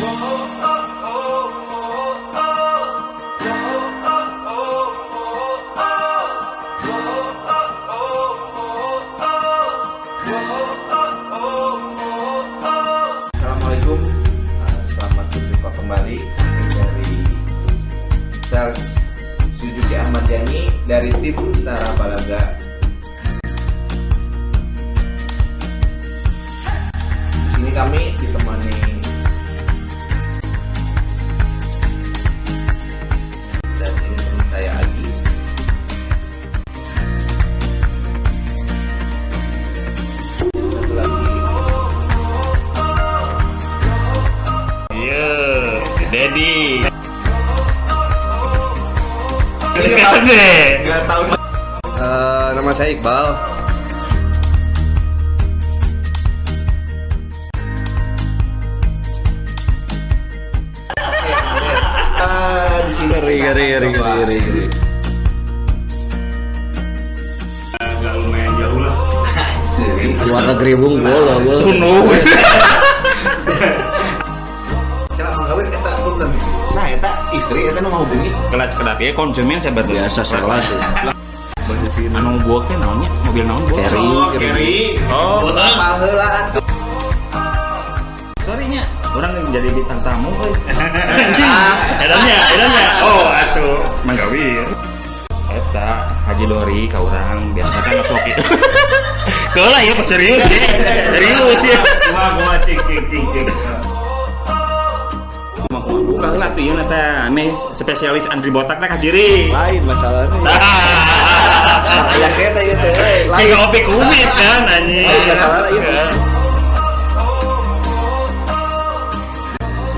Assalamualaikum, selamat berjumpa kembali dari Sales Suzuki Ahmad Yani dari tim Tara Balaga. Di sini kami ditemani dan ini teman saya Agi. Satu lagi. Dedi. Nggak tahu. Nama saya Iqbal. Di sini Ngeri. Enggak lumayan jauh lah. Luar negeri bunggul lah, Bu. Cara menggawin eta punten. Nah, eta istri eta nu ngahubungi. Kelas kedap ya konsumen saya betul. Biasa salah sih. Bahasa sini. Anu buak teh naonnya? Mobil naon buak? Carry. Oh, betul. Paheula. Sorry nya, orang jadi bintang tamu euy. Edannya. Oh, atuh manggawir. Eta Haji Lori ka urang biasa kan sok kitu. Keula ya pas serius ya. Serius ya. Gua cing. Bukan lah tuh ieu teh ame spesialis Andri botak teh kajiri. Lain masalahnya. Aya kita ieu teh. Si kopi kumis kan anjing. Masalah ieu.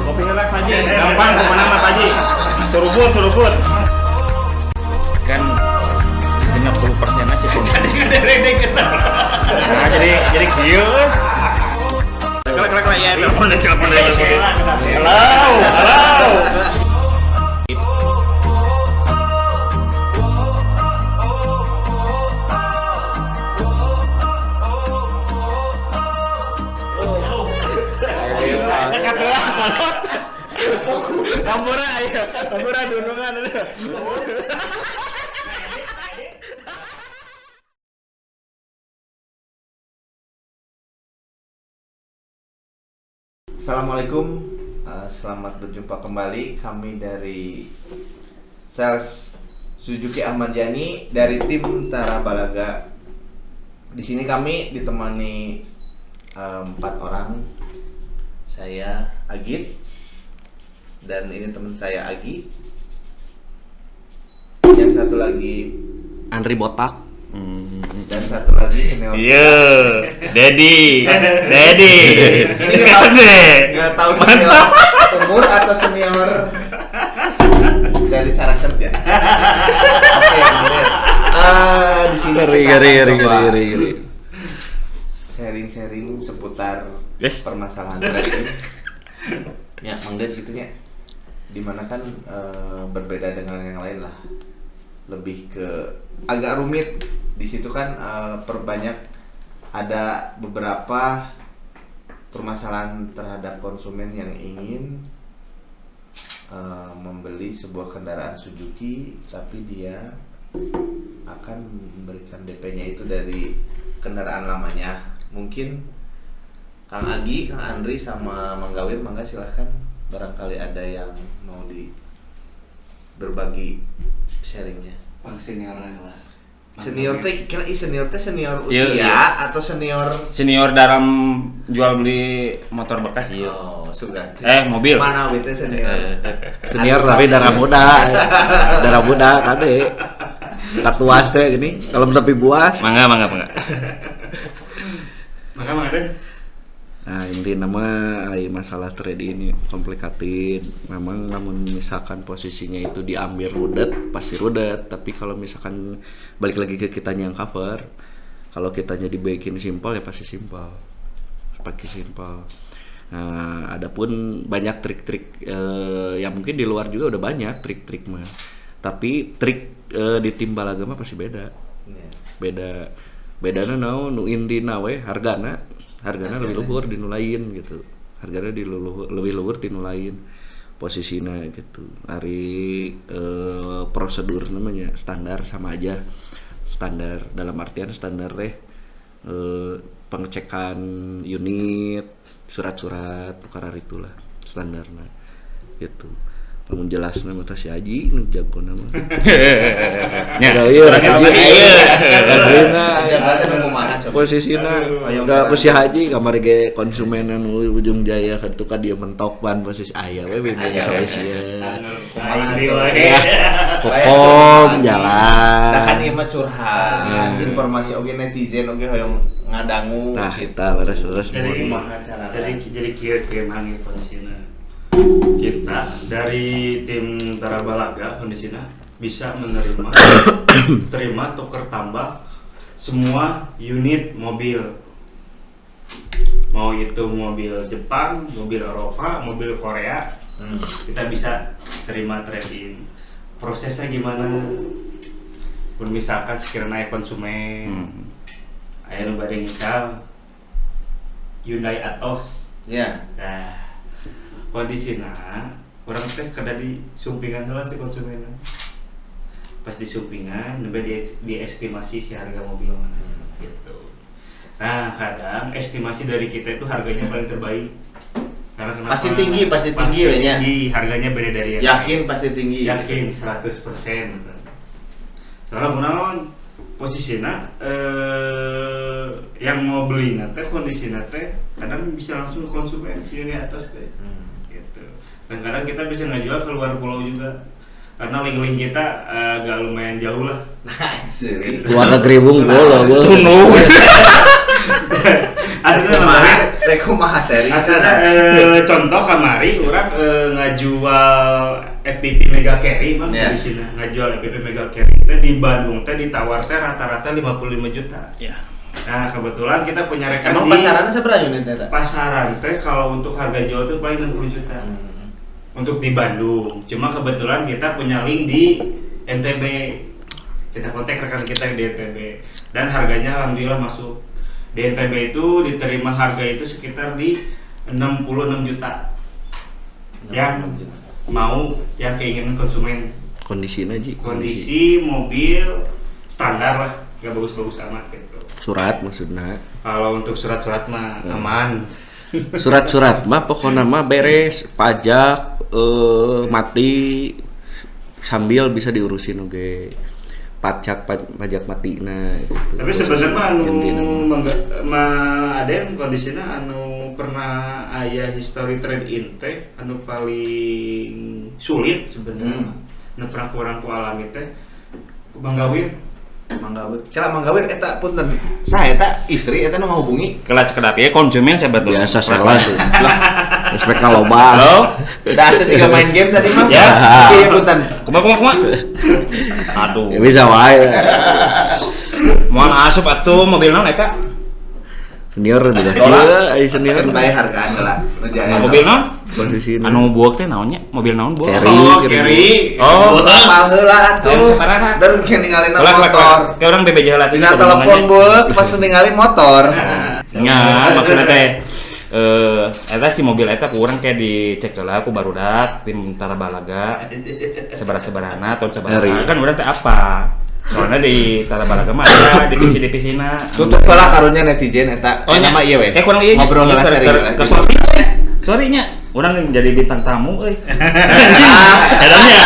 Kopi ngelak Pak Haji. Gampang kemana Pak Haji. Suruput. Kan 50% sih pun. Nah, jadi kieu. Kelak ya. Telepon. Halo. Kampura dunungan. Assalamualaikum, selamat berjumpa kembali kami dari Sales Suzuki Ahmad Yani dari tim Tara Balaga. Di sini kami ditemani 4 orang. Saya Agit dan ini teman saya Agi. Yang satu lagi Andri botak. dan satu lagi senior. Iya, Dedi. Nggak tahu senior umur atau senior dari cara kerja. Oke, di sini Ngeri. sharing seputar Yes. permasalahan trading. Ya, mangga gitu ya. Dimana kan berbeda dengan yang lain lah. Lebih ke agak rumit. Di situ kan perbanyak ada beberapa permasalahan terhadap konsumen yang ingin membeli sebuah kendaraan Suzuki, tapi dia akan memberikan DP-nya itu dari kendaraan lamanya. Mungkin Kang Agi, Kang Andri sama Mang Gawir, mangga silahkan barangkali ada yang mau berbagi sharingnya. Senior lah. Senior teh senior Iya, usia iya. atau Senior dalam jual beli motor bekas iya. Oh, sudah. Mobil. Mana itu senior? Senior tapi darah muda. Darah muda kade. Tak tuas teh gini. Kalau tapi buas. Mangga. Mangga deh. Nah, inti nama masalah trade ini komplikated. Memang namun misalkan posisinya itu diambil rudet, pasti rudet. Tapi kalau misalkan balik lagi ke kitanya yang cover, kalau kitanya dibikin simpel ya pasti simpel. Pakai simpel. Nah, adapun banyak trik-trik yang mungkin di luar juga udah banyak trik-trik mah. Tapi trik di tim Balaga mah pasti beda. Bedana naon nu intina we hargana lebih luhur di nu lain gitu. harganya lebih luhur tinu lain posisinya gitu. Hari prosedur namanya standar sama aja. Standar dalam artian standar pengecekan unit, surat-surat, perkara itulah standarnya gitu. Namun jelasnya mata si Haji nu jago nama. Nya. Posisina da si Haji kamar ge konsumenan ujung jaya kitu ka dia mentok ban posisi aya we bimbing solusian. Kokom jalan. Nah kan ieu mah curhat. Informasi oge netizen oge hoyong ngadangu nah kita leres-leres jadi kieu mah kondisina. Kita dari tim Tarabalaga kondisinya bisa terima tuker tambah semua unit mobil, mau itu mobil Jepang, mobil Eropa, mobil Korea, kita bisa terima trade-in. Prosesnya gimana? Misalkan sekiranya konsumen aya nu bade ngical Hyundai Atos ya. Nah, kondisina orang teh kada di sumpingan heula si konsumenna. Pas di sumpingan nembe diestimasi si harga mobil gitu. Nah, kadang estimasi dari kita itu harganya paling terbaik. Karena kenapa? Pasti tinggi we nya. Harganya beda dari yang yakin lain. Pasti tinggi. Yakin 100%. Soalnya kunaon posisina yang mau beli teh kondisina teh kadang bisa langsung konsumen si di atas teh. Gitu. Dan kadang kita bisa ngajual ke luar pulau juga karena link-link kita agak lumayan jauh lah. Luar negeri bungkul lah kumaha seri. Contoh kamari orang ngajual FPV Mega Carry mah di sini ngajual FPV Mega Carry teh di Bandung teh ditawar teh rata-rata 55 juta. Ya. Nah, kebetulan kita punya rekan emang pasarannya seberapa unit teh? Pasaran teh kalau untuk harga jual tuh paling 60 juta. Untuk di Bandung. Cuma kebetulan kita punya link di NTB. Kita kontak rekan kita di NTB dan harganya alhamdulillah masuk. Di NTB itu diterima harga itu sekitar di 66 juta. Yang mau yang keinginan konsumen. Kondisi mobil standar lah, gak bagus-bagus amat gitu. Surat maksudnya. Kalau untuk surat-surat mah aman. Surat-surat mah pokoknya mah beres, pajak mati sambil bisa diurusin oke. Pajak matina gitu. Tapi sebenarnya ada yang kondisinya anu pernah aya history trade in teh anu paling sulit sebenarnya. Nu pernah kurang ku alami teh Manggawir. Manggawir eta punten. Saha eta istri eta nu ngahubungi. Kelas kedap ya konsumen sebetulnya. Biasa salah sih. Respect ka loba. Halo. Da asa juga main game tadi mah. Ya. Iya punten. Kumaha. Aduh. Ya bisa wae. Moal asup atuh mobil naon eta? Senior juga. Iya, senior. Bayar hargaan lah. Mobil naon? Posisi anu buak teh naonnya? Mobil naon buak? Carry. Oh, mahal heula atuh. Dan ninggalin motor. Kayak orang BBJ heula tinggal telepon buek pas ninggalin motor. Nya, maksudnya teh eta si mobil eta kurang kayak dicek heula ku barudak tim Tarabalaga. Sebarana tahun sebarana kan urang teh apa? Soalnya di Tarabalaga mah ada divisi-divisina. Tutup heula karunya netizen eta. Nama ieu we. Kurang ieu ngobrol heula seri. Sorry-nya, orang jadi bintang tamu euy. Edamnya.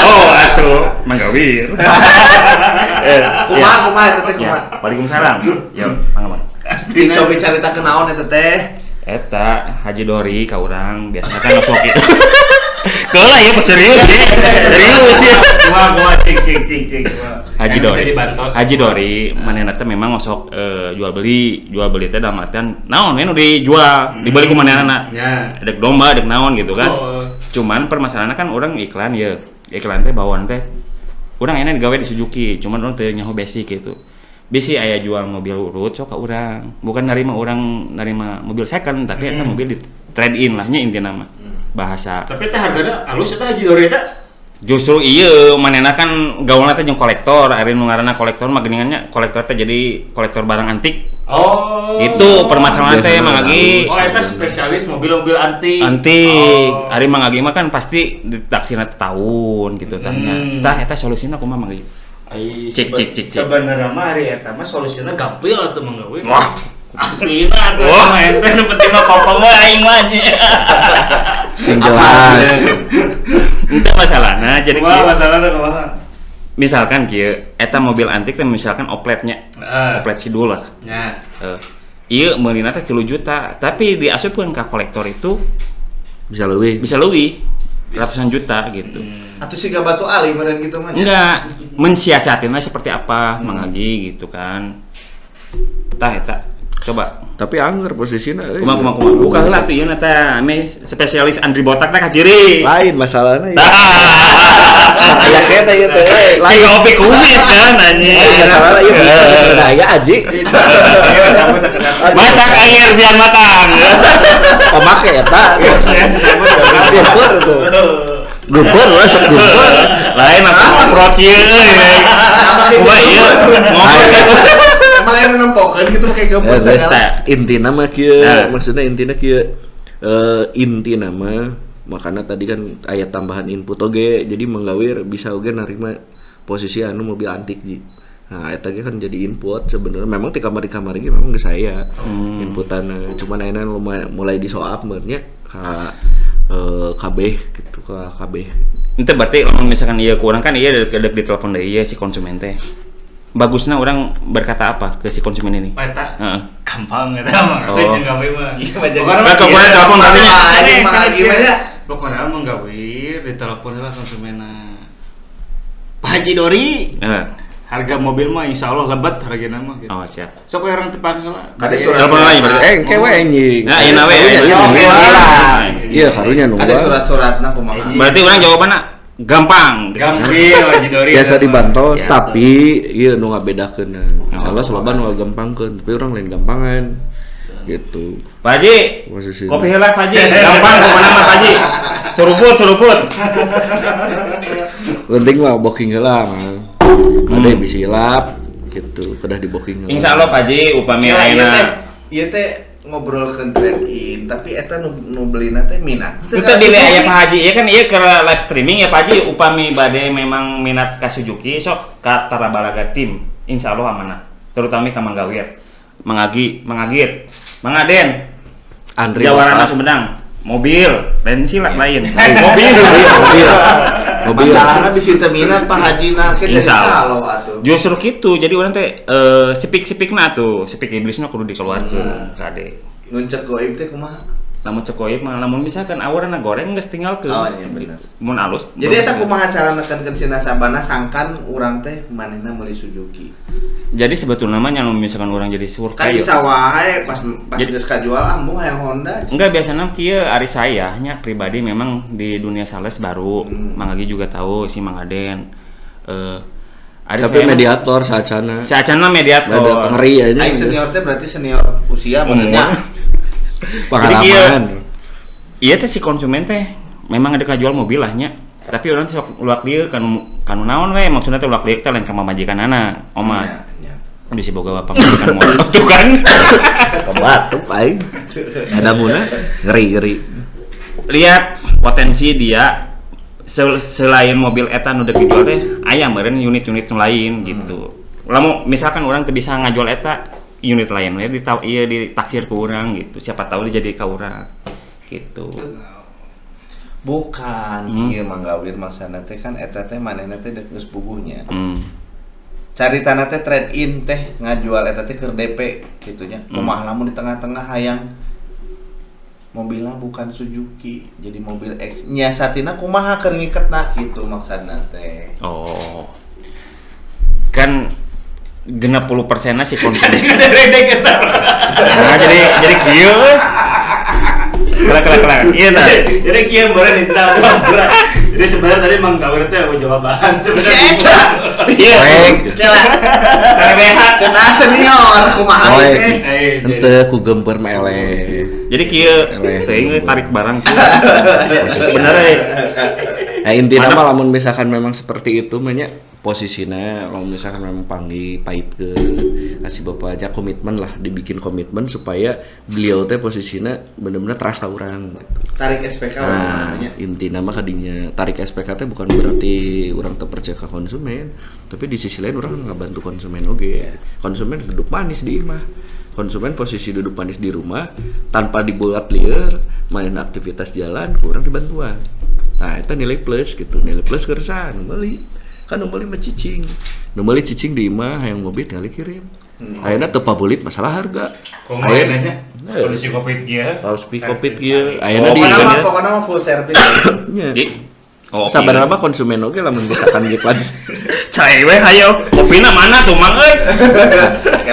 Oh, atuh Manggawir. Kumaha eta teh kumaha? Waalaikumsalam. Ya, mangga. Coba carita kenaon eta teh? Eta Haji Dori ka urang biasanya kan ngesok itu. Kalah ya serius ya. Serius ya. Gua cing. Haji Dori manehna teh memang ngosok jual beli teh dalam artian naon we nu dijual dibeli ku manehna. Ya. Dek domba, dek naon gitu kan. Cuman permasalahanna kan orang iklan ya. Iklan teh bawaan teh urang enak digawe di Suzuki, cuman urang teu nyaho basic gitu. Bisi aya jual mobil urut sok ka urang. Bukan narima mobil second tapi eta mobil di trade in lah nya intina mah. Bahasa. Tapi teh hargana alus eta Haji Dori eta. Justru iya manehna kan gaulna teh jeung kolektor, ari nu ngaranna kolektor mah geuningannya kolektor teh jadi kolektor barang antik. Oh. Itu permasalahan teh Mang Agi. Oh, eta spesialis mobil-mobil antik. Antik. Ari Mang Agi mah kan pasti ditaksina tahun gitu tanya. Tah eta solusina kumaha Mang Agi? Cik. Sebenarnya mah ari eta mah solusina gampil atuh Mang Agi. Wah, aslina atuh mah ente nu penting mah kopong mah aing mah nya. Jelas. Itu masalahnya. Jadi masalahna kumaha? Misalkan kieu eta mobil antik teh misalkan opletnya. Oplet sidul lah. Nya. Ieu meulina teh 3 juta, tapi diasupkeun ka kolektor itu Bisa leuwih ratusan juta gitu. Atau siga batu ali meureun gitu mah. Enggak, mensiasatinnya seperti apa Mang Agi gitu kan. Tah eta coba tapi anggar posisinya kumaha buka heula tuh ieu teh ame spesialis Andri Botak teh kaciri lain masalahnya ya. Aya eta ieu teh lain kopi kumis kan anjing masalah ieu daya aji masak air biar matang pamake eta gempur tuh gempur lah sok gempur lain apa ngoprot ieu kumaha ieu ngoprot emang air nempokeun gitu kayak gempur intina mah kieu maksudnya intina kieu intina mah makanya tadi kan aya tambahan input oge jadi menggawir bisa oge narima posisi anu mobil antik ji. Nah eta ge kan jadi input sebenarnya memang di kamar ge memang geus aya inputan cuman ayeuna mulai disoap beurnya ka kabeh gitu ka kabeh. Ente berarti lamun misalkan ieu kurang kan ieu deuk ditelepon deui ieu si konsumen teh. Bagusnya orang berkata apa ke si konsumen ini? Eta gampang eta mah jeung gawe mah. Iya mah jadi. Pokoknya telepon tadinya. Gimana? Pokoknya mah gawe ditelepon heula konsumenna. Pak Haji Dori. Harga mobil mah insyaallah lebat hargana mah gitu. Oh, siap. Sok orang tepang heula. Kade surat telepon lagi berarti. Engke we anjing. Nah, ieu nawe. Iya, karunya nu. Ada surat-suratna kumaha? Berarti orang jawabanna gampang. Haji Dori. Biasa dibantos tapi ieu nu ngabedakeun. Insyaallah loba nu gampangkeun, tapi urang lain gampangan. Gitu. Pak Haji. Kopi heula Pak Haji. Gampang kemana Mas Haji? Suruput. Penting mah booking heula mah. Ada bisa hilap gitu, kedah di booking. Insyaallah Pak Haji upami ayeuna ieu teh ngobrolkeun trade-in, tapi eta nu belina teh minat. Itu di aya Pak Haji, ya kan ieu ke live streaming ya Pak Haji upami bade memang minat ka Suzuki sok ka Tarabalaga tim. Insyaallah amanah. Terutama ka Mang Gawir. Mang Agit, Mang Aden. Andri Jawarana Sumedang. Mobil, lain sila lain. Mobil. Masalahna bisi teu minat Pak Haji na ke jadi salo atuh. Justru kitu, jadi urang teh sipik-sipikna atuh, sipik iblisna kudu dikeluarkeun kade. Nguncek goib teh kumaha? Lamun cek goib mah lamun misalkan aweurna goreng geus tinggalkeun. Oh iya bener. Mun alus. Jadi eta kumaha cara nekankeun si nasabana sangkan urang teh manehna meuli Suzuki. Jadi sebetulnya mah nya misalkan orang jadi surka Kan bisa wae pas geus kajual ambung hayang Honda. Enggak biasanya kieu ari saya nya pribadi memang di dunia sales baru. Mang Agi juga tahu si Mang Aden. Tapi mediator saacana. Saacana mediator. Ngeri aja. Ai senior teh berarti senior usia umurnya. Pengalaman. Iya teh si konsumen teh memang ada kajual mobil lah nya. Tapi orang teh sok luak lieu kanu naon we maksudna teh luak lieu teh lain ka majikanana, oma. Bisa boga bapak majikan motor tuh kan. Kebatuk aing. Ada muna ngeri. Lihat potensi dia selain mobil eta nu deuk dijual teh aya meureun unit-unit nu lain gitu. Lamun misalkan orang teu bisa ngajual eta unit lain we ditaksir ke urang gitu. Siapa tahu dia jadi ka urang gitu. Bukan, ieu Mang Gawir maksana teh kan eta teh manehna teh geus puguhnya. Caritana teh trade in teh ngajual eta teh keur DP gitunya. Kumaha lamun di tengah-tengah hayang mobilnya bukan Suzuki, jadi mobil X. Nyiasatina kumaha keur ngiketna gitu maksana teh. Oh. Kan 60%-na si konsumen. Nah, jadi kieu. Kelak. Iya tah. Jadi kieu meureun ditambah. Jadi sebenarnya tadi Mang Gawir teh aya jawaban sebenarnya. Iya. Kela. Cenah senior kumaha teh. Henteu ku gempeur mele. Jadi kieu teuing tarik barang. Bener euy. Nah intinya mah lamun misalkan memang seperti itu banyak posisinya, kalau misalkan memang panggil pipe ke kasih bapak aja komitmen lah, dibikin komitmen supaya beliau teh posisinya benar-benar terasa orang. Tarik SPK Nah, intinya mah kadinya tarik SPK teh bukan berarti orang terpercaya ke konsumen, tapi di sisi lain orang nggak bantu konsumen oke. Konsumen duduk manis di imah, konsumen posisi duduk manis di rumah tanpa dibuat liar, main aktivitas jalan, kurang dibantuan. Nah itu nilai plus gitu, nilai plus keresahan beli. Kan beli mah cicing, beli cicing di imah yang mobil kali kirim. Ayeuna teu pabulit masalah harga. Ayeuna kondisi Covid kieu. Harus Covid kieu. Ayeuna di pokoknya mah full service. Nya. Sabarna mah konsumen oge lamun misalkan di kelas. Cai we hayo, kopina mana tuh Mang euy?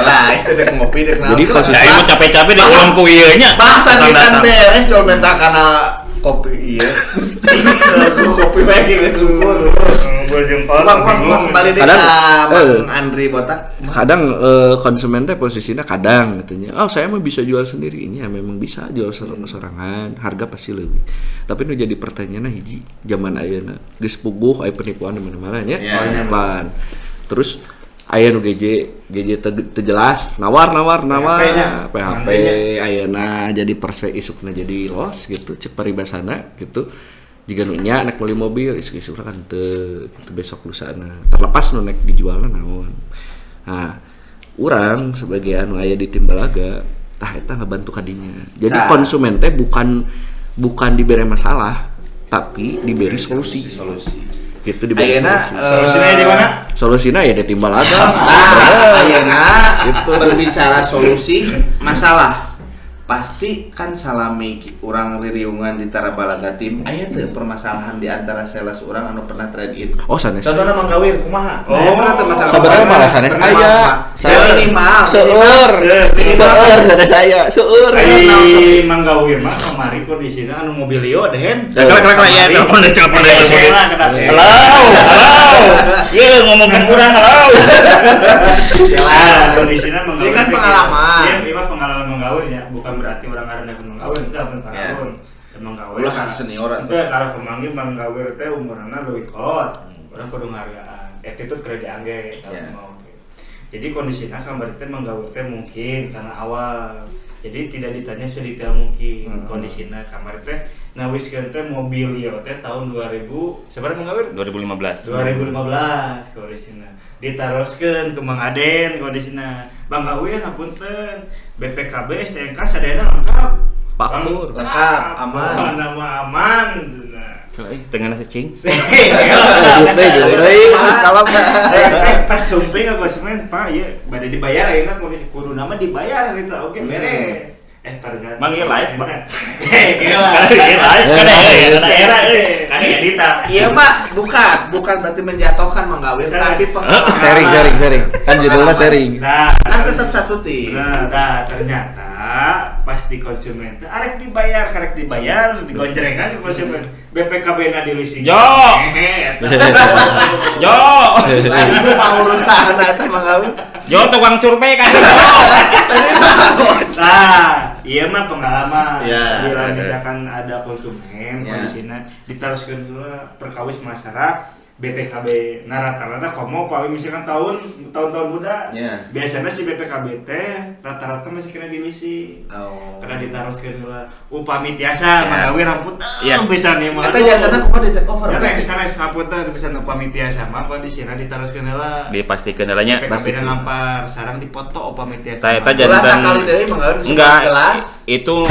Lah, itu dek ngopi dek naon. Jadi posisi Cai mah capek-capek di ulang ku ieu nya. Bahasa kita beres kalau minta kana kopi iya. Kopi bae ge sumur. Kembali deh Bang Andri Botak. Kadang konsumen teh posisinya kadang katanya, oh saya mah bisa jual sendiri. Ini ya memang bisa jual sorangan, harga pasti lebih. Tapi nu jadi pertanyaannya hiji, zaman ayeuna geus puguh aya penipuan di mana-mana nya. Pan. Terus aya nu GJ teu jelas, nawar PHP ayeuna jadi perse isukna jadi los gitu, cek paribasana gitu. Jika nunya naik beli mobil isu-isu kan teu gitu besok lusana terlepas nu naik dijualna naon. Nah urang sebagai anu aya di tim balaga tah eta ngabantu kadinya. Jadi konsumen teh bukan diberi masalah tapi diberi solusi gitu diberi solusinya di mana? Solusinya ya di tim balaga. Ayeuna gitu berbicara solusi masalah pasti kan salami urang ririungan di tara balaga tim aya teu permasalahan di antara sales urang anu pernah trade in. Oh sanes. Contohna Mang Gawir kumaha? Pernah teu masalah. Sebenarnya malah sanes aya. Saya minimal seueur sanes saya seueur. Ai Mang Gawir mah kamari kondisina anu mobilio den. Kelak ya telepon deh. Halo. Ieu ngomongkeun urang halo. Ya kondisina Mang Gawir. Ini kan pengalaman. Iya, mah pengalaman Mang Gawir ya, bukan berarti orang karena Mang Gawir itu apa pengalaman. Mang Gawir ulah kan senior itu karena pemanggil Mang Gawir teh umurna leuwih kolot. Urang kudu nghargaan. Attitude keur diangge kalau mau. Jadi kondisinya kamari teh Mang Gawir teh mungkin karena awal. Jadi tidak ditanya sedetail mungkin kondisinya kamari teh ngawiskeun teh mobil ieu teh tahun 2000 sabar Mang Gawir? 2015 kondisinya. Ditaroskeun ke Mang Aden kondisinya. Bang Gawir hapunten BPKB STNK sadayana lengkap. Pakmur lengkap aman. Nama aman. Tengah nasi cing. Pas sumping apa semen Pak ya bade dibayar ayeuna kudu nama dibayar gitu. Oke beres. Ternyata Mang ieu live, Pak. Kan edita. Iya Pak, bukan berarti menjatuhkan Mang Gawir tapi sharing. Kan judulnya sharing. Kan tetap satu tim. Nah, ternyata pas di konsumen teh arek dibayar digonjrengan di konsumen. BPKB na di leasing. Yo. Itu pengurusan eta Mang Gawir. Yo tukang survei kan. Nah, iya mah pengalaman. Bila misalkan ada konsumen kondisinya diteruskan dulu perkawis masyarakat BPKB rata-rata komo paling misalkan tahun-tahun muda biasanya si BPKB teh rata-rata masih kena dilisi karena diteruskan dulu upami tiasa Mang Gawir ramputan bisa nih mah eta jatana kumaha di take over ya teh sana ramputan bisa upami tiasa mah kondisinya diteruskan heula dipastikan heulanya BPKB ngampar sarang dipoto upami tiasa eta jantan kali deui Mang Gawir enggak jelas itu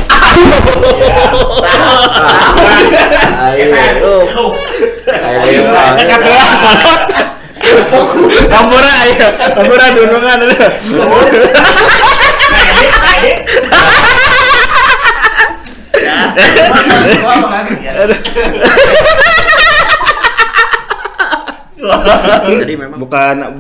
Kampura ayo, kampura dunungan dulu. Jadi memang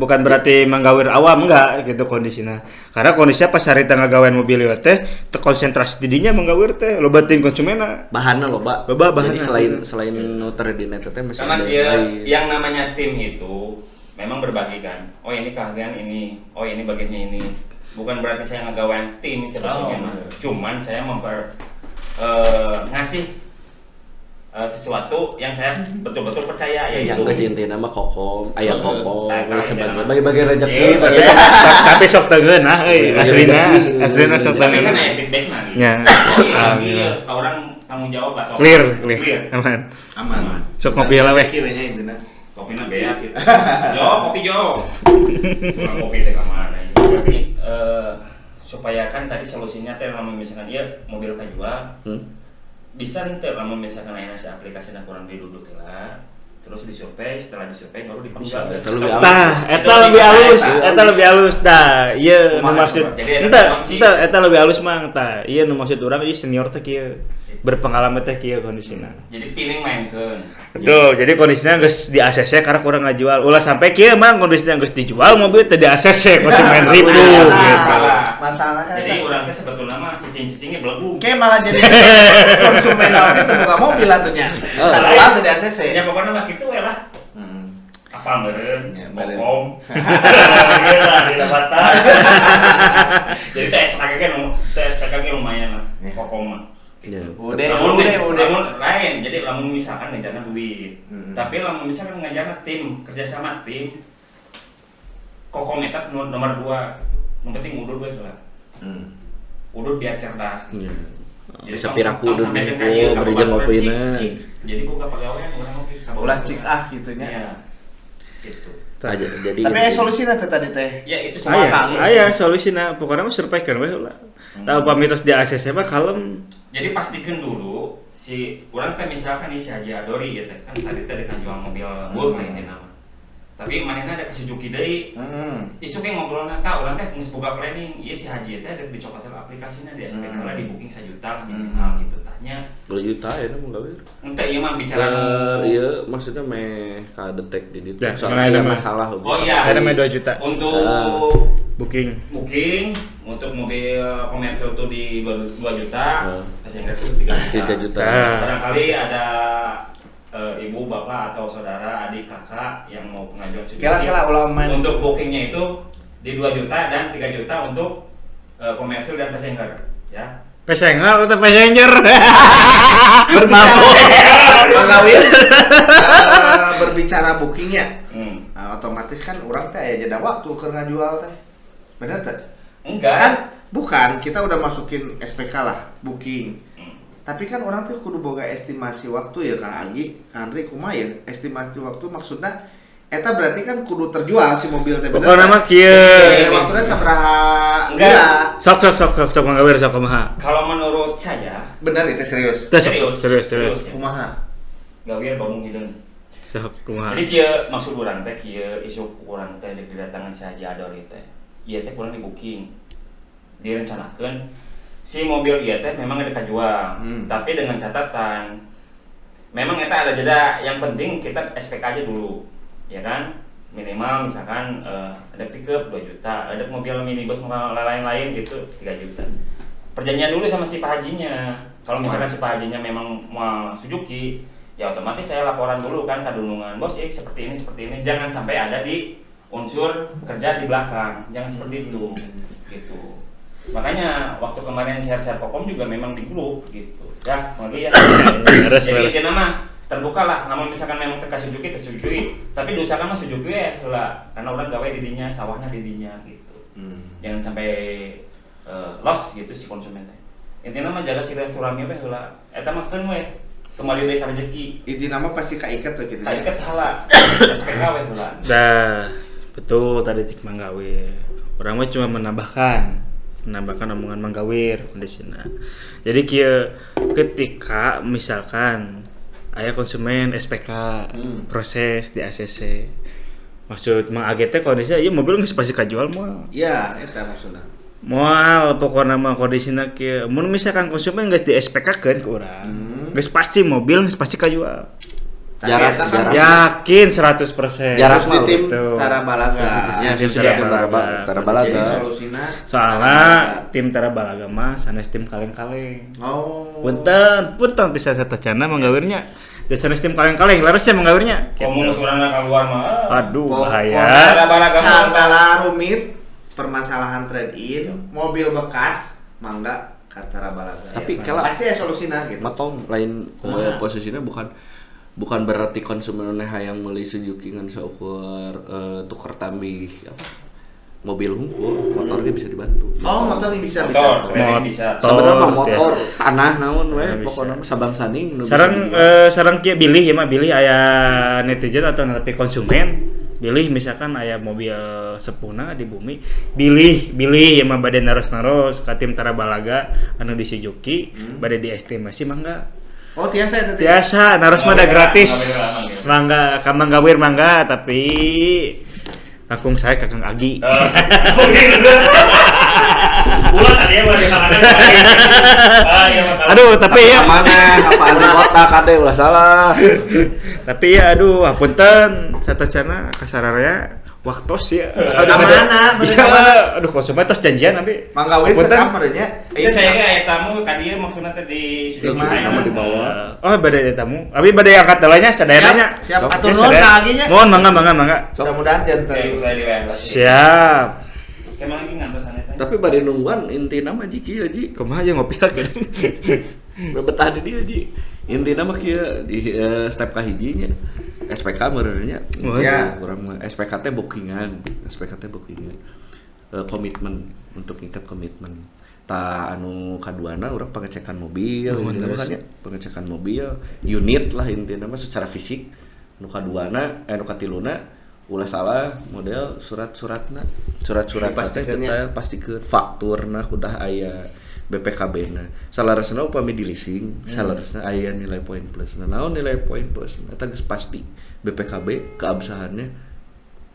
bukan berarti Mang Gawir awam enggak gitu kondisinya. Karena kondisinya pas harita ngagawean mobil ieu teh terkonsentrasi didinya Mang Gawir teh loba ting konsumenna. Bahanna loba. Bahanna. Jadi selain nuter di net teh masih ada yang namanya tim itu memang berbagi kan. Oh ini keahlian ini, oh ini bagiannya ini. Bukan berarti saya ngagawean tim sebetulnya. Cuman saya ngasih sesuatu yang saya betul-betul percaya ya yang geus intina mah kokom aya kokom Nah, sebagai bagi-bagi rezeki tapi sok teugeun aslina sok Tapi kan teugeun ada feedbackna gitu. ya Iya, orang tanggung jawab atau clear aman Aman. sok ngopi lah weh Kiranya intinya. kopinya bea gitu. Kopi jo. Kurang kopi teh kamana. Tapi supaya kan tadi solusinya teh lamun misalkan ieu mobil kajual bisa ente lamun misalkan aya si aplikasina kurang diduduk lah. Terus disurvei, setelah disurvei baru dipanggil. eta lebih halus tah ieu nu maksud eta lebih halus mah tah ieu nu maksud urang ieu senior teh kieu berpengalaman teh kieu kondisina Jadi feeling mainkeun. betul jadi kondisinya geus di ACC karena kurang ngajual ulah sampai kieu mah kondisinya geus dijual mobil teh di ACC konsumen ribu gitu Masalahnya Jadi urang teh sebetulnya mah cicing-cicingnya belegu. kayak malah jadi konsumen lagi terbuka mobil atunya. Setelah di ACC. Ya pokoknya mah kitu we lah. Apa meureun? Ya, meureun. Kokom. Iya lah, didapatan. Jadi SKG lumayan lah. Kokom mah. Lamun lain, jadi lamun misalkan ngajarna duit. Tapi lamun misalkan ngajarna tim, kerjasama tim. Kokom eta nomor 2. Yang penting udur we lah. Udur biar cerdas. bisa piraku udah ngumpul berijang ngopina Jadi buka pegawaian orang ngopi. Ulah cik gitunya. Iya. Gitu. jadi Tapi solusinya teh tadi teh. Ya itu aya solusina pokoknya mah surveikan we heula tah upami tos di ACC mah kalem Jadi pastikan dulu si orang teh misalkan nih si Haji Adori gitu kan tadi teh jual mobil Bull lainnya nama. Tapi manehna ada Suzuki deui. Isu ge ngobrolna ka urang teh geus boga planning, ieu si Haji teh ada dicokotan aplikasina di SPK lah di booking 1 juta lah minimal gitu tanya. 2 juta ya mah gawe. Ente ieu mah bicara iya maksudnya meh ka detek di ditu. Soalnya ada masalah. Oh iya. ada mah 2 juta Untuk booking untuk mobil komersial tuh di 2 juta, passenger tuh 3 juta. Barangkali ada ibu, bapak atau saudara, adik, kakak yang mau pengajuan Suzuki. Kira-kira ulama Untuk bookingnya itu di 2 juta dan 3 juta untuk komersial dan passenger, ya. Passenger atau passenger berbicara bookingnya. Otomatis kan orang teh aya jeda waktu keur ngajual teh. Bener teh? Enggak. Kan bukan, kita udah masukin SPK lah, booking. Tapi kan orang tuh kudu boga estimasi waktu ya Kang Anggi, Andri kumaha ya? Estimasi waktu maksudnya eta berarti kan kudu terjual si mobil teh bener. Pokona mah kieu. Waktunya sabaraha? Enggak. Sok ngawir sok kumaha. Kalau menurut saya Bener itu serius. Serius. Kumaha? Gawir bamung hideung. Sok kumaha. Jadi kieu maksud urang teh kieu isu urang teh didatangan si Haji Adori teh. Ieu teh kurang di booking. Direncanakeun si mobil ieu teh memang ada kajual, tapi dengan catatan memang eta ada jeda yang penting kita SPK aja dulu. Ya kan? Minimal misalkan ada pickup 2 juta, ada mobil minibus lain-lain gitu 3 juta. Perjanjian dulu sama si Pak Hajinya. Kalau misalkan si Pak Hajinya memang mau Suzuki, ya otomatis saya laporan dulu kan ke Dunungan, bos ya seperti ini, jangan sampai ada di unsur kerja di belakang, jangan seperti itu, gitu. Makanya waktu kemarin share Kokom juga memang di grup gitu, ya, makanya ya. Jadi intinya mah terbuka lah, namun misalkan memang terka Suzuki, tapi diusahakan mah Suzuki ya lah, karena orang gawe didinya, sawahnya didinya gitu, jangan sampai loss gitu si konsumennya. Intinya mah jaga si restorannya weh lah, eta mah kan weh kembali dari rezeki. Intinya mah pasti kaiket tuh gitu. Kaiket hala, SPK weh lah. Dah, betul tadi cik Manggawir. Orang mah cuma menambahkan omongan Manggawir kondisinya. Jadi kieu ketika misalkan aya konsumen SPK proses di ACC. Maksud Mang Age teh kondisinya ieu mobil geus pasti kajual moal. Iya, eta maksudna. Moal pokona mah kondisina kieu. Mun misalkan konsumen geus di SPK-keun ku urang. Geus pasti mobil geus pasti kajual. Jarak yakin 100%. Jarak di tim betul. Tarabalaga. Ya, tim Tarabalaga. Jadi solusina Soalnya tim Tarabalaga mah sanes tim kaleng-kaleng. Oh. Punten bisa satacana Manggawirnya. Sanes tim kaleng-kaleng larasnya Manggawirnya. Ngomong surana keluar mah. Aduh bahaya. Tarabalaga mah rumit permasalahan trade in, mobil bekas mangga Tara Balaga. Tapi Ya, kalau pasti ya solusinya gitu. matong lain Kumaha? posisinya bukan berarti konsumen yang meuli Suzuki ngan seukur tuker tambih apa mobil hungkul, motornya bisa dibantu. Oh, motor ini bisa Motor, bisa. keren bisa. Sebenarnya mah motor ya. tanah naon we Bisa. pokoknya sabang saning nu bisa Sarang dibantu. sarang kieu bilih ya mah bilih aya netizen atau nepi konsumen bilih misalkan aya mobil sepuna di bumi bilih ya mah bade naros-naros ka tim Tara Balaga anu di Suzuki bade diestimasi mangga Oh, tiasa itu. biasa naros mah ada gratis mangga ka Manggawir mangga tapi kakung saya Kakang Agi Ulah tadi ya mah di kalangan. aduh tapi ya mana apaan di kota kade ulah salah. tapi ya aduh apunten satacana kasararea waktos ya Kamana, bener Iya, kamana. aduh konsumen tos janjian tapi Manggawir ke Apunten. kamar nya. Itu saya kayak aya tamu ka dieu maksudna teh di Di mana? Nama di bawah. oh badai tamu abi badai angkat dalanya sadaeranya Siap, Sok, atur ya, nuhun sadaya. ka Aginya. Mohon mangga Mudah-mudahan jantan. saya di WA. siap Kemang lagi ngantos aneh teh. Tapi bade nungguan intina mah ji kieu ji. kumaha aja ngopi lagi Betah di dia ji. Intina mah kieu di step kahijinya. SPK meureunnya. Ya. Urang mah SPK teh bookingan. Komitmen untuk ngikat komitmen. Ta anu kaduana urang pengecekan mobil, intina mah kan ya, pengecekan mobil, unit lah intina mah secara fisik. Nu kaduana nu katiluna ulah salah model surat-suratna teh detail pastikeun fakturna udah aya BPKB-na salaresna upami di leasing salaresna aya nilai poin plus nah naon nilai poin plus eta geus pasti BPKB keabsahannya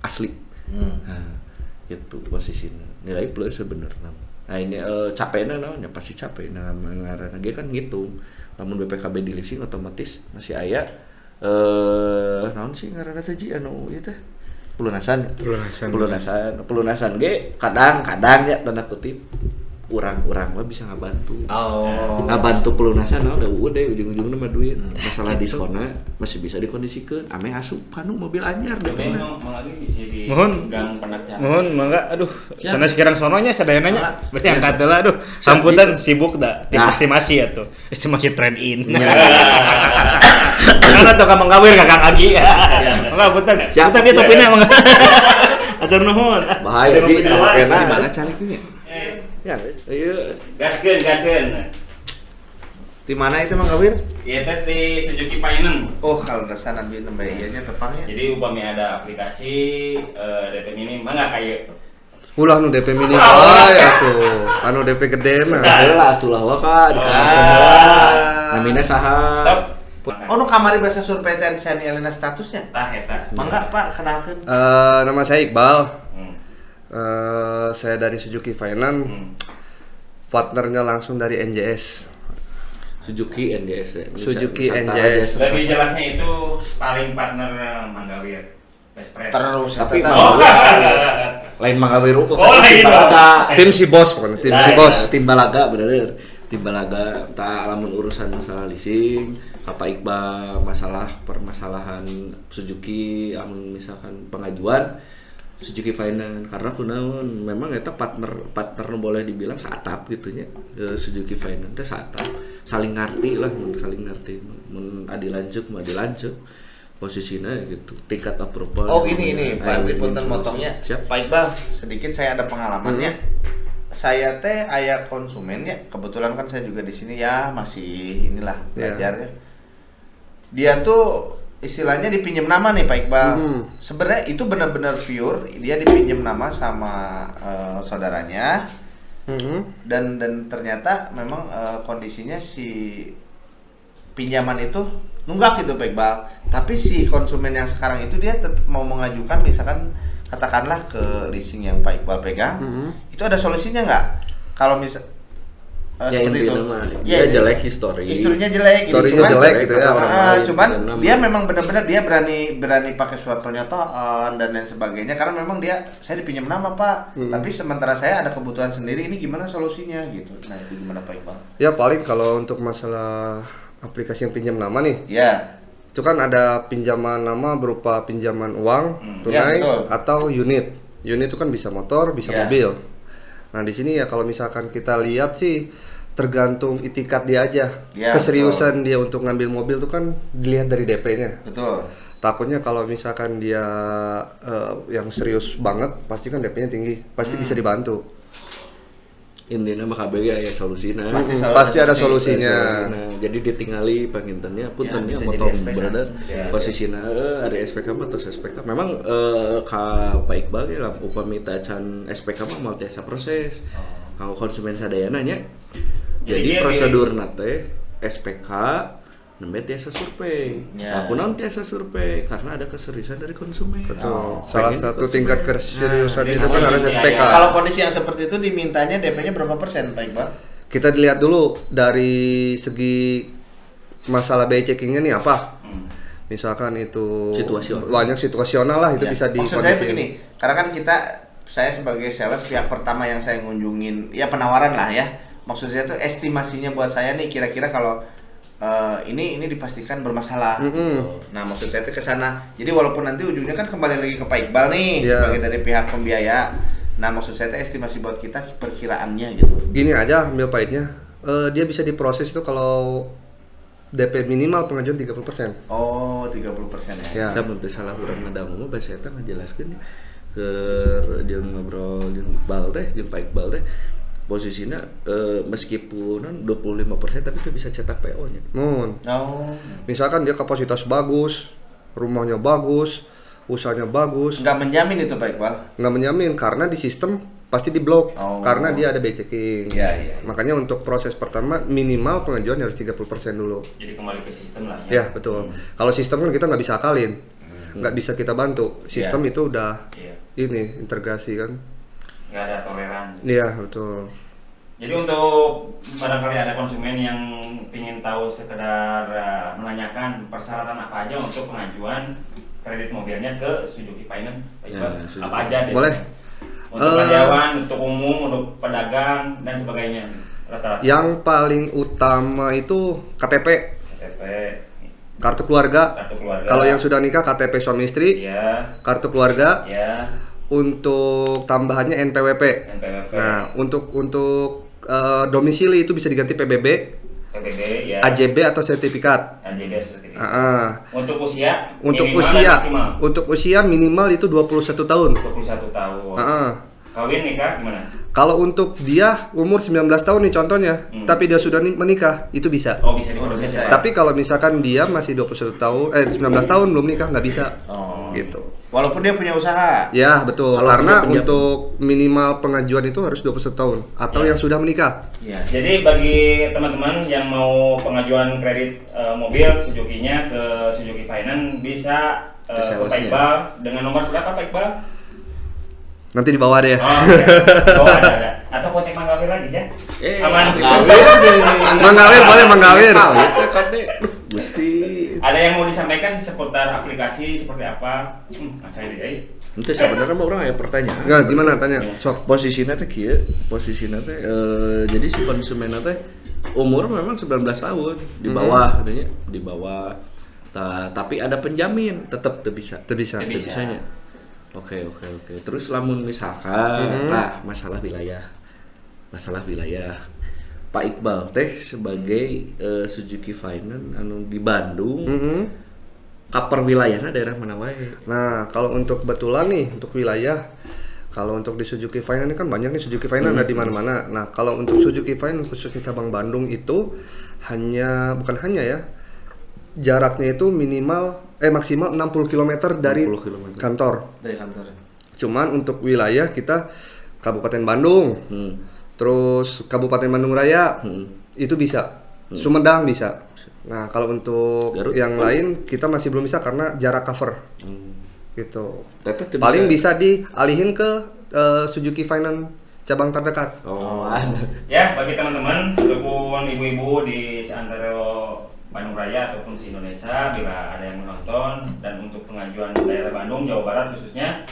asli nah gitu posisinya nilai plus sebenarnya nah ini capekna naonnya pasti capek nah ngaranna ge kan ngitung lamun BPKB di leasing otomatis masih aya naon sih ngaranna teh ji anu ieu teh pelunasan ge kadang ya tanda kutip urang mah bisa ngabantu ngabantu pelunasan naon da udah ujung-ujungna mah duit masalah diskonna masih bisa dikondisikeun ame asup kanu mobil anyar Tapi deh emang lagi bisa di Mohon. gang pendakian. mohon mangga aduh Siap. sana sekirang sononya sadayananya berarti angkat heula aduh sambutan sibuk da tim Nah. estimasi atuh estimasi trade in karena tuh Kang Manggawir Kakang Agi mangga punten Siap. punten itu pina mangga atur nuhun bahaya Atur di nuhun pinuh. di mana cariknya ya ieu Gaskeun. Di mana itu Manggawir? Ieu teh di Suzuki Finance. Oh, kalau dasar ambil nembe ianya tepangnya. Jadi upami ada aplikasi DP minim mangga kayak Ulah nu DP mini bae atuh. Anu DP gede mah. lah atulah wa ka namina saha Sok. Oh, nu kamari bahasa survei teh Sani Elena statusnya. Tah eta. Mangga Pak, kenalkeun. Nama saya Iqbal. Hmm. Saya dari Suzuki Finance. Partnernya langsung dari NJS. Suzuki NJS ya. Suzuki Nusantara NJS. Jasa. Lebih jelasnya itu paling partner Manggawir. Best friend. Terus Tapi eta Oh. lain Manggawir Oh, lain. Tim si bos pokoknya, tim si Nah, bos. tim balaga bener tim balaga tak alamun urusan masalah leasing apa Iqbal masalah permasalahan Suzuki amun misalkan pengajuan Suzuki Finance karena kunaon memang eta partner nu boleh dibilang saatap gitunya Suzuki Finance teh saatap saling ngerti lah saling ngerti mun adi lanceuk mah dilanceuk posisinya gitu tingkat approval Oh gini Pak Win-win Punten solution. motongnya. Siap. Pak Iqbal, sedikit saya ada pengalamannya. Saya teh aya konsumen ya, kebetulan kan saya juga di sini ya masih inilah belajar ya. Dia tuh istilahnya dipinjam nama nih Pak Iqbal. Sebenarnya itu benar-benar pure, dia dipinjam nama sama saudaranya. Dan ternyata memang kondisinya si pinjaman itu nunggak gitu Pak Iqbal. Tapi si konsumen yang sekarang itu dia tetap mau mengajukan misalkan katakanlah ke leasing yang Pak Iqbal pegang. Itu ada solusinya nggak? Kalau misal ya seperti itu. intinya mah Ya, dia jelek history historinya jelek gitu. Historinya jelek gitu ya, orang lain, cuman karena dia memang benar-benar dia berani pakai surat pernyataan dan lain sebagainya karena memang dia saya dipinjam nama Pak, tapi sementara saya ada kebutuhan sendiri, ini gimana solusinya gitu. Nah, itu gimana Pak Iqbal? Ya paling kalau untuk masalah aplikasi yang pinjam nama nih, Ya. itu kan ada pinjaman nama berupa pinjaman uang tunai ya, betul. atau unit. Unit itu kan bisa motor, bisa Ya. mobil. Nah di sini ya kalau misalkan kita lihat sih tergantung itikat dia aja. Ya, Keseriusan dia untuk ngambil mobil tuh kan dilihat dari DP-nya. Betul. Takutnya kalau misalkan dia yang serius banget, pasti kan DP-nya tinggi, pasti bisa dibantu. Intinya mah KBG ya solusinya. Pasti ada solusinya. Jadi ditinggali pangintennya puntennya bisa motor jadi SPK. berada Ya, posisinya ada SPK mah atau SPK. Memang ka Pak Iqbal ya lah upami tacan SPK mah mau tiasa proses. Kalau konsumen sadayana nya. Jadi dia prosedur nate SPK nembe tiasa survei. Ya. Aku non tiasa survei karena ada keseriusan dari konsumen. Betul. Salah pengen satu konsumen. tingkat keseriusan itu kan iya, harus iya, SPK. iya. Kalau kondisi yang seperti itu dimintanya DP-nya berapa persen, Pak Iqbal? Kita dilihat dulu dari segi masalah BI checkingnya nih apa. Misalkan itu Situasional. banyak situasional lah itu Ya, bisa maksud saya dikondisiin. begini, karena kan saya sebagai sales pihak pertama yang saya ngunjungin, ya penawaran lah ya. Maksud saya tuh estimasinya buat saya nih kira-kira kalau ini dipastikan bermasalah. Gitu. Nah, maksud saya tuh ke sana. Jadi walaupun nanti ujungnya kan kembali lagi ke Pak Iqbal nih Iya. sebagai dari pihak pembiaya. Nah, maksud saya tuh estimasi buat kita perkiraannya gitu. Gini aja ambil pahitnya, dia bisa diproses itu kalau DP minimal pengajuan 30%. Oh, 30% ya. Ya. Kita bentuk salah urang ngadamu mah bahasa eta ngajelaskeun ke jeung ngobrol jeung Iqbal teh, jeung Pak Iqbal teh posisinya meskipun 25% tapi itu bisa cetak PO nya. Mun. Oh. Misalkan dia kapasitas bagus, rumahnya bagus, usahanya bagus, Nggak menjamin itu Pak Iqbal. nggak menjamin karena di sistem pasti diblok Oh. karena dia ada BI checking. Iya, iya. Makanya untuk proses pertama minimal pengajuan harus 30% dulu. Jadi kembali ke sistem lah Ya betul. Kalau sistem kan kita nggak bisa akalin, nggak bisa kita bantu. Sistem itu udah Iya. ini integrasi kan. Nggak ada toleran. Iya betul. Jadi untuk barangkali ada konsumen yang ingin tahu sekedar menanyakan persyaratan apa aja untuk pengajuan kredit mobilnya ke Suzuki Finance, Pak Iqbal? Ya, Suzuki. Apa aja deh? Boleh. Untuk karyawan, untuk umum, untuk pedagang dan sebagainya. Rata-rata. Yang paling utama itu KTP, KTP, kartu keluarga. kartu keluarga. Kalau yang sudah nikah KTP suami istri, ya, kartu keluarga. ya, Untuk tambahannya NPWP. NPWP, Nah, untuk domisili itu bisa diganti PBB, PBB, ya, AJB atau sertifikat. AJB sertifikat. Untuk usia, Untuk minimal dan maksimal. untuk usia minimal itu 21 tahun. 21 tahun. Kawin nikah gimana? Kalau untuk dia umur 19 tahun nih contohnya, tapi dia sudah menikah, itu bisa. Oh, bisa diproses bisa. ya. Tapi kalau misalkan dia masih 21 tahun 19 tahun belum nikah nggak bisa. Oh. Gitu. Walaupun dia punya usaha. Ya, betul. Kalau Karena punya- untuk minimal pengajuan itu harus 21 tahun atau Ya. yang sudah menikah. Iya. Jadi bagi teman-teman yang mau pengajuan kredit mobil Suzuki-nya ke Suzuki Finance bisa Ke ke Pak salesnya. Iqbal dengan nomor berapa Pak Iqbal? Nanti di bawah deh. Oh, oke. Oh, ada. Atau kontak Mang Gawir lagi ya? Aman. Manggawir boleh Manggawir. Itu kan deh. Gusti. Ada yang mau disampaikan seputar aplikasi seperti apa? Saya deh. Itu sebenarnya mah orang aya pertanyaan. Enggak, gimana tanya? Sok. Posisinya teh kieu, posisinya teh jadi si konsumen teh umur memang 19 tahun di bawah katanya, di bawah. Tapi ada penjamin, tetap teu bisa. Teu bisa. Teu Teu bisanya. Oke. Terus lamun misalkan masalah wilayah. Pak Iqbal teh sebagai Suzuki Finance anu di Bandung, kaper wilayahna daerah mana wae? Nah, kalau untuk kebetulan nih untuk wilayah, kalau untuk di Suzuki Finance ini kan banyak nih Suzuki Finance ada di mana-mana. Nah, kalau untuk Suzuki Finance khususnya cabang Bandung itu bukan hanya ya, jaraknya itu maksimal 60 km dari 60 kilometer. kantor. Dari kantor. Cuman untuk wilayah kita Kabupaten Bandung, terus Kabupaten Bandung Raya itu bisa, Sumedang bisa. Nah, kalau untuk Garut? yang lain kita masih belum bisa karena jarak cover. Gitu. Teteh teu Paling bisa dialihin ke Suzuki Finance cabang terdekat. Oh, ada. Ya, bagi teman-teman ataupun ibu-ibu di seantero Bandung Raya ataupun di Indonesia, bila ada yang menonton dan untuk pengajuan daerah Bandung, Jawa Barat khususnya,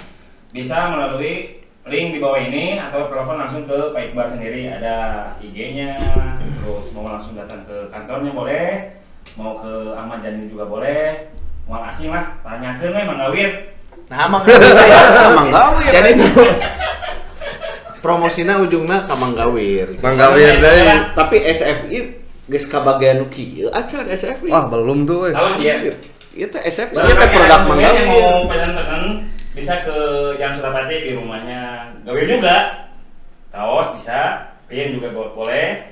bisa melalui link di bawah ini atau telepon langsung ke Pak Iqbal sendiri. Ada IG-nya, terus mau langsung datang ke kantornya boleh, mau ke Ahmad Jani juga boleh, mau asing lah, tanyakeun we Mang Gawir. Nah, Mang Gawir. Emang Gawir. Jadi promosina ujungna ka Manggawir. Manggawir deui. Tapi SFI geus kabagean nu kieu acan SFI. Wah, belum tuh. Kalau dia Ieu teh SFI, Kalau ieu teh produk yang Manggawir. mau pesan-pesan bisa ke Jalan Surapati di rumahnya Gawir juga. Kaos bisa, pin juga boleh,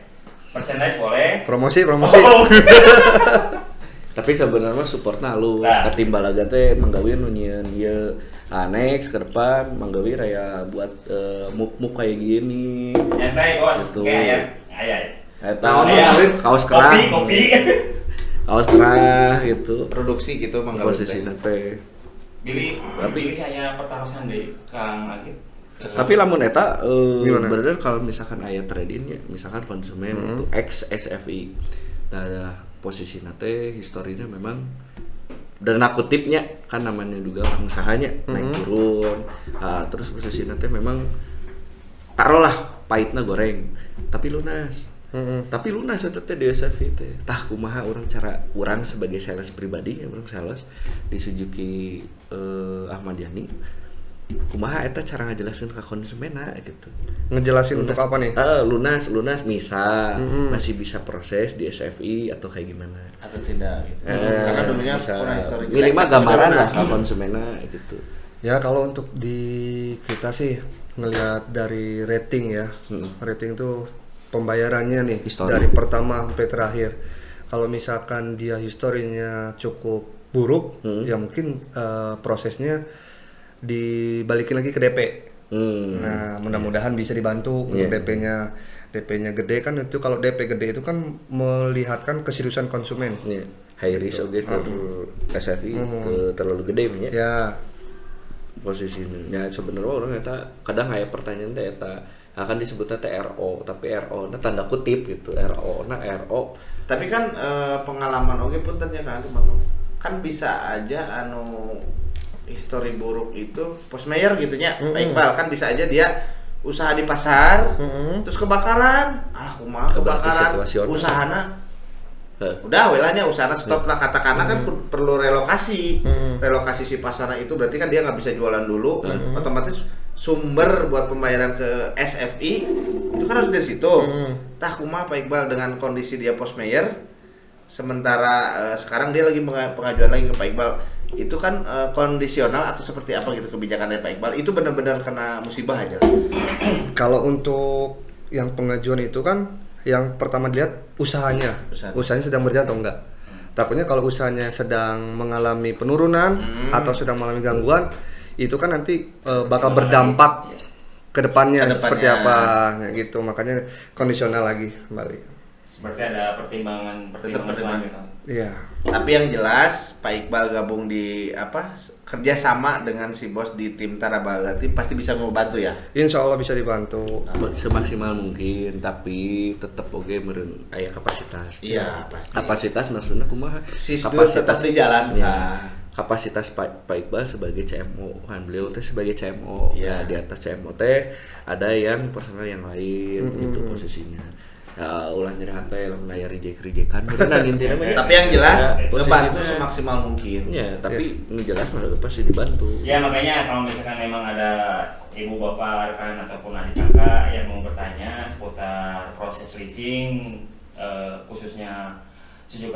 merchandise boleh. Promosi. Tapi sebenarnya supportna halus. Nah. Ketimbalaga teh Manggawir nu nyieun ieu next ke depan Manggawir aya buat muk kayak gini. Nyantai bos, Gitu. kayak ayah. Eta Ayah. kaos kerah. Kopi. Kaos kerah gitu. Produksi gitu Manggawir. Posisinya teh. Pilih hanya pertaruhan deh Kang Agit. Tapi lamun eta Gimana? bener kalau misalkan aya trade-in ya, misalkan konsumen itu ex SFI. Nah, posisinya teh historinya memang dan kutipnya kan namanya juga orang usahanya naik turun. Nah, terus posisinya teh memang taruhlah pahitna goreng tapi lunas. Tapi lunas eta teh di SFI teh. Tah kumaha urang sebagai sales pribadi ya, urang sales di Suzuki Ahmad Yani. Kumaha eta cara ngajelasin ke konsumenna gitu. Ngejelasin untuk apa nih? Lunas misal masih bisa proses di SFI atau kayak gimana? Atau tidak gitu. Karena dulunya bisa pernah histori minimal jelek, gambaran tapi lah udah ke konsumenna gitu. Ya kalau untuk di kita ngelihat dari rating ya. Rating itu pembayarannya nih Histori. dari pertama sampai terakhir. Kalau misalkan dia historinya cukup buruk, ya mungkin prosesnya dibalikin lagi ke DP. Nah, mudah-mudahan bisa dibantu untuk DP-nya gede kan itu. Kalau DP gede itu kan melihatkan keseriusan konsumen. High risk oke SFI terlalu gede punya. Ya, posisinya sebenarnya orang eta kadang aya pertanyaan teh eta akan disebutnya teh RO, tapi RO na tanda kutip gitu. RO. Tapi kan pengalaman oke pun ternyata kan bisa aja histori buruk itu postmayer gitunya Pak Iqbal kan bisa aja dia usaha di pasar terus kebakaran kumaha kebakaran usahana udah welanya usahana stop lah katakanlah kan perlu relokasi si pasarnya itu berarti kan dia nggak bisa jualan dulu otomatis sumber buat pembayaran ke SFI itu kan harus dari situ tah kumaha Pak Iqbal dengan kondisi dia postmayer sementara sekarang dia lagi pengajuan lagi ke Pak Iqbal itu kan kondisional atau seperti apa gitu kebijakan dari Pak Iqbal itu benar-benar kena musibah aja. Kalau untuk yang pengajuan itu kan yang pertama dilihat usahanya sedang berjalan atau enggak. Takutnya kalau usahanya sedang mengalami penurunan atau sedang mengalami gangguan itu kan nanti bakal berdampak ke depannya seperti apa gitu. Makanya kondisional lagi kembali. Berarti ada pertimbangan selanjutnya. Iya. Tapi yang jelas Pak Iqbal gabung di kerjasama dengan si bos di tim Tarabagati pasti bisa membantu ya. Insya Allah bisa dibantu semaksimal mungkin, tapi tetap meureun aya kapasitas. Iya pasti. Kapasitas maksudnya kumaha? Kapasitas di jalan. Kapasitas Pak Iqbal sebagai CMO kan beliau teh sebagai CMO. Di atas CMO teh ada yang personal yang lain itu posisinya. Ya ulah nyerah teh lamun aya reject-rejectan beneran intinya mah. Tapi yang jelas ngebantu semaksimal mungkin. Ya, tapi nu jelas mah pasti dibantu. Ya makanya kalau misalkan memang ada ibu bapak rekan ataupun adik kakak yang mau bertanya seputar proses leasing khususnya Suzuki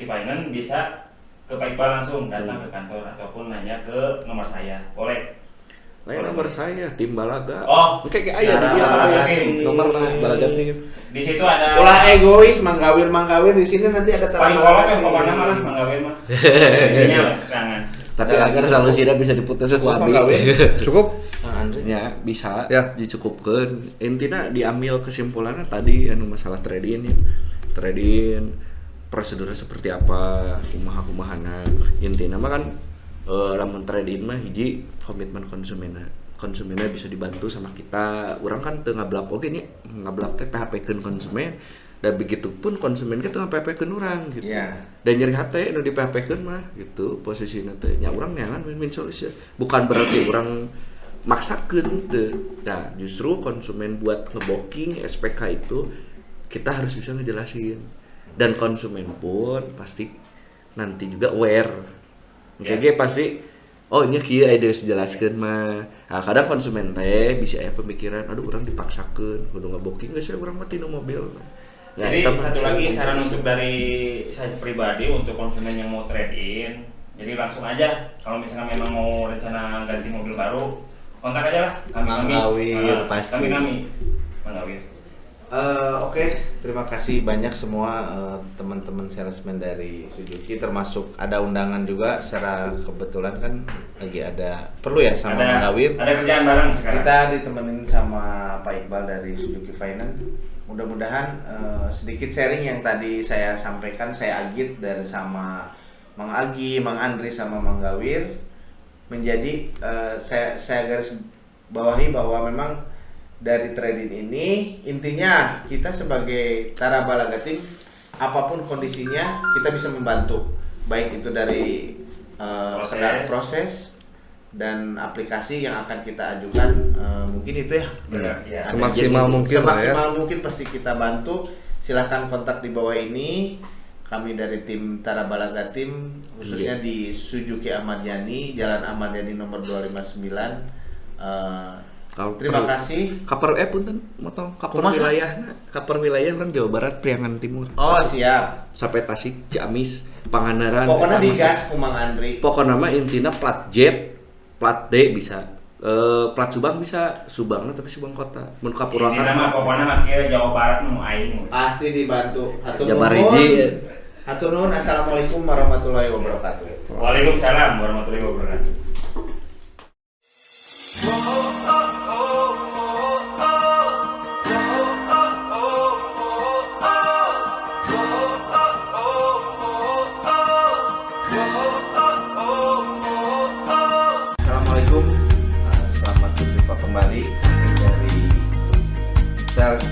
Finance bisa ke Pak Iqbal langsung datang ke kantor ataupun nanya ke nomor saya. Boleh. Nomor saya tim Balaga. Kayak aya di dia nomorna Balaga tim. Di situ ada ulah egois Manggawir di sini nanti ada paling kolot yang pokoknya malah Manggawir mah. Intinya kesangan. Tapi agar solusinya bisa diputus ku abi. Cukup? Ya, bisa dicukupkeun. Intina diambil kesimpulannya tadi masalah trade-in ya. Trade-in prosedurnya seperti apa, kumaha-kumahana. Intina mah kan lamun trade-in mah hiji komitmen konsumennya bisa dibantu sama kita. Urang kan teu ngablap oge nya, ngablap teh PHP-keun konsumen. Dan begitupun konsumen kita PHP-keun urang gitu. Dan nyeri hate nu di PHP-keun mah gitu posisina teh nya urang neangan win-win solution. Bukan berarti urang maksakeun teu. Nah, justru konsumen buat ngebooking SPK itu kita harus bisa ngejelasin. Dan konsumen pun pasti nanti juga aware. Pasti oh ini kieu aya geus jelaskeun mah. Nah, kadang konsumen teh bisa aya pemikiran, aduh urang dipaksakeun kudu nge-booking geus urang mah tina mobil. Nah, jadi eta mah satu lagi saran untuk dari saya pribadi untuk konsumen yang mau trade in, jadi langsung aja kalau misalnya memang mau rencana ganti mobil baru, kontak aja lah Manggawir, pasti. kami Manggawir. Oke, terima kasih banyak semua teman-teman salesman dari Suzuki, termasuk ada undangan juga secara kebetulan kan lagi ada perlu ya sama Manggawir. Ada kerjaan bareng sekarang. Kita ditemenin sama Pak Iqbal dari Suzuki Finance. Mudah-mudahan sedikit sharing yang tadi saya sampaikan, saya agit dari sama Mang Agi, Mang Andri sama Manggawir menjadi saya garis bawahi bahwa memang dari trading ini intinya kita sebagai Tara Balaga Team apapun kondisinya kita bisa membantu, baik itu dari proses dan aplikasi yang akan kita ajukan, mungkin itu ya. Semaksimal mungkin lah ya. Semaksimal mungkin pasti kita bantu. Silahkan kontak di bawah ini. Kami dari tim Tara Balaga Team khususnya di Suzuki Ahmad Yani, Jalan Ahmad Yani nomor 259. Terima kasih. Kaper punten motong kaper wilayah kan Jawa Barat Priangan Timur. Oh siap. Sampai Tasik, Ciamis, Pangandaran. Pokoknya digas Mang Andri. Pokoknya mah intina plat J, plat D bisa. Plat Subang bisa, Subang tapi Subang kota. Mun ka Purwakarta. Ini nama pokoknya mah kira Jawa Barat nu aing. Pasti dibantu. Jabar hiji. Hatur nuhun. Assalamualaikum warahmatullahi wabarakatuh. Waalaikumsalam warahmatullahi wabarakatuh. Assalamualaikum, selamat berjumpa kembali dari Sales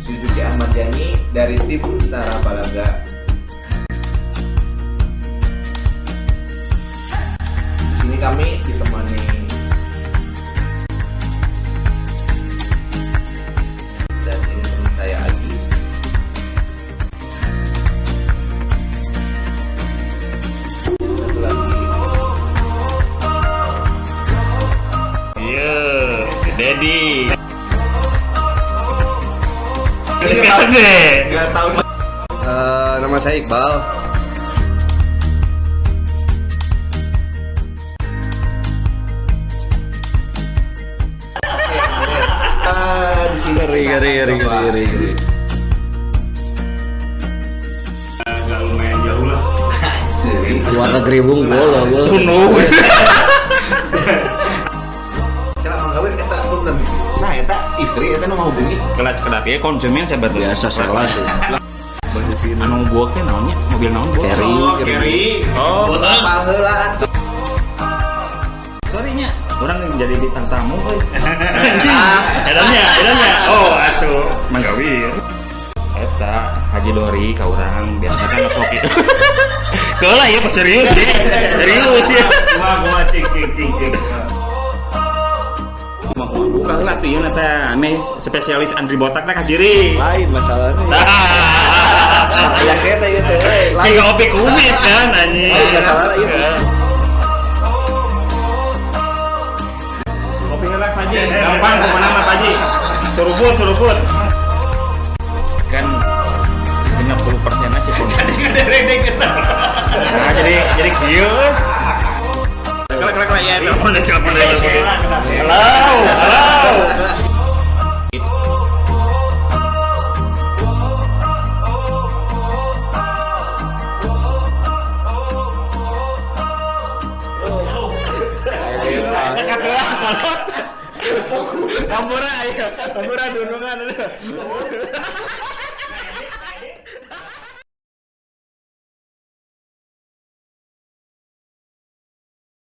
Suzuki Ahmad Yani dari tim Tara Balaga. Di sini kami ditemani dan ini teman saya Agi. Satu lagi. Dedi. Nggak tahu. Nama saya Iqbal. Di sini Ngeri. Agak lumayan jauh lah. Luar negeri bunggul loh. Kalau Manggawir eta punten. Nah, eta istri eta nu ngahubungi. Kelas kedap ya konsumen saya betul. Biasa salah sih. Anu buak teh naonnya? Mobil naon buak? Kiri. Oh, Apal heula. sorry nya. Orang jadi bintang tamu euy. Edannya. Oh, atuh Manggawir. Eta Haji Dori ka urang biasa kan sok kitu. Keula ya serius ya. Serius ya. Gua cing. Bukan lah tuh ya teh ame spesialis Andri Botak teh kajiri. Lain masalahnya. Aya kita ieu teh euy. Si kopi kumis kan anjing. Masalah ieu. Kopi ngelak Pak Haji. Gampang kemana Pak Haji. Suruput. Kan 50% sih pun. Nah, jadi kieu. Kelak ya. Telepon. Halo. Kampura ayo. Kampura dunungan.